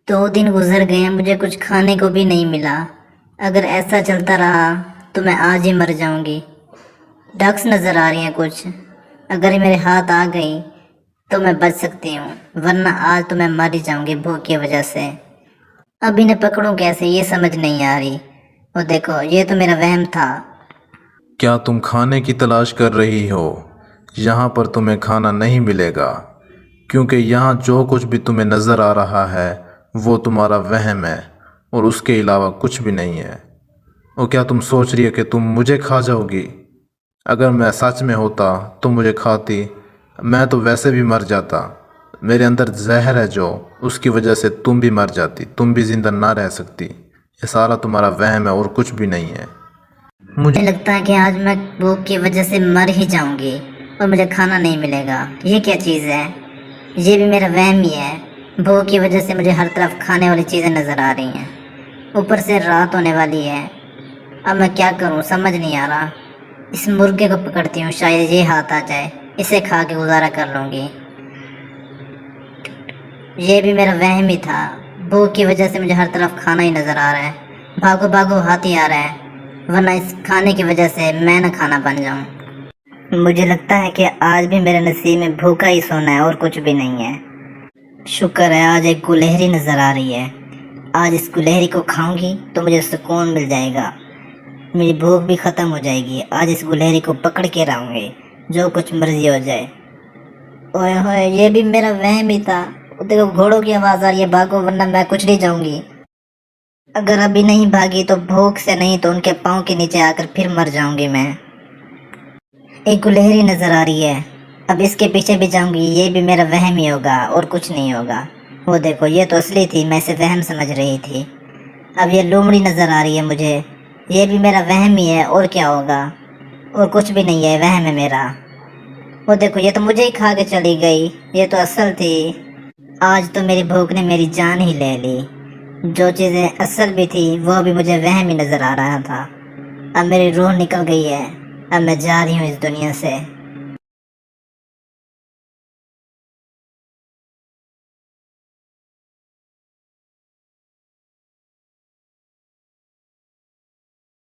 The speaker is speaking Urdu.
2 دن گزر گئے ہیں، مجھے کچھ کھانے کو بھی نہیں ملا۔ اگر ایسا چلتا رہا تو میں آج ہی مر جاؤں گی۔ ڈکس نظر آ رہی ہیں کچھ، اگر یہ میرے ہاتھ آ گئی تو میں بچ سکتی ہوں، ورنہ آج تو میں مر ہی جاؤں گی بھوک کی وجہ سے۔ اب انہیں پکڑوں کیسے، یہ سمجھ نہیں آ رہی۔ وہ دیکھو، یہ تو میرا وہم تھا۔ کیا تم کھانے کی تلاش کر رہی ہو؟ یہاں پر تمہیں کھانا نہیں ملے گا، کیونکہ یہاں جو کچھ بھی تمہیں نظر آ رہا ہے وہ تمہارا وہم ہے اور اس کے علاوہ کچھ بھی نہیں ہے۔ اور کیا تم سوچ رہی ہے کہ تم مجھے کھا جاؤ گی؟ اگر میں سچ میں ہوتا تو مجھے کھاتی، میں تو ویسے بھی مر جاتا۔ میرے اندر زہر ہے جو، اس کی وجہ سے تم بھی مر جاتی، تم بھی زندہ نہ رہ سکتی۔ یہ سارا تمہارا وہم ہے اور کچھ بھی نہیں ہے۔ مجھے لگتا ہے کہ آج میں بھوک کی وجہ سے مر ہی جاؤں گی اور مجھے کھانا نہیں ملے گا۔ یہ کیا چیز ہے؟ یہ بھی میرا وہم ہی ہے۔ بھوک کی وجہ سے مجھے ہر طرف کھانے والی چیزیں نظر آ رہی ہیں، اوپر سے رات ہونے والی ہے۔ اب میں کیا کروں سمجھ نہیں آ رہا۔ اس مرغے کو پکڑتی ہوں، شاید یہ ہاتھ آ جائے، اسے کھا کے گزارا کر لوں گی۔ یہ بھی میرا وہم ہی تھا، بھوک کی وجہ سے مجھے ہر طرف کھانا ہی نظر آ رہا ہے۔ بھاگو بھاگو، ہاتھی آ رہا ہے، ورنہ اس کھانے کی وجہ سے میں نہ کھانا بن جاؤں۔ مجھے لگتا ہے کہ آج بھی میرے نصیب میں بھوکا ہی سونا ہے اور کچھ بھی نہیں ہے۔ شکر ہے آج ایک گلہری نظر آ رہی ہے، آج اس گلہری کو کھاؤں گی تو مجھے سکون مل جائے گا، میری بھوک بھی ختم ہو جائے گی۔ آج اس گلہری کو پکڑ کے رہوں گی، جو کچھ مرضی ہو جائے۔ اوئے ہوئے، یہ بھی میرا وہم ہی تھا۔ دیکھو گھوڑوں کی آواز آ رہی ہے، بھاگو ورنہ میں کچھ نہیں جاؤں گی۔ اگر ابھی نہیں بھاگی تو بھوک سے نہیں تو ان کے پاؤں کے نیچے آ کر پھر مر جاؤں گی میں۔ ایک گلہری نظر آ رہی ہے، اب اس کے پیچھے بھی جاؤں گی، یہ بھی میرا وہم ہی ہوگا اور کچھ نہیں ہوگا۔ وہ دیکھو، یہ تو اصلی تھی، میں اسے وہم سمجھ رہی تھی۔ اب یہ لومڑی نظر آ رہی ہے مجھے، یہ بھی میرا وہم ہی ہے اور کیا ہوگا، اور کچھ بھی نہیں ہے، وہم ہے میرا۔ وہ دیکھو، یہ تو مجھے ہی کھا کے چلی گئی، یہ تو اصل تھی۔ آج تو میری بھوک نے میری جان ہی لے لی، جو چیزیں اصل بھی تھی وہ بھی مجھے وہم ہی نظر آ رہا تھا۔ اب میری روح نکل گئی ہے، اب میں جا رہی ہوں اس دنیا سے۔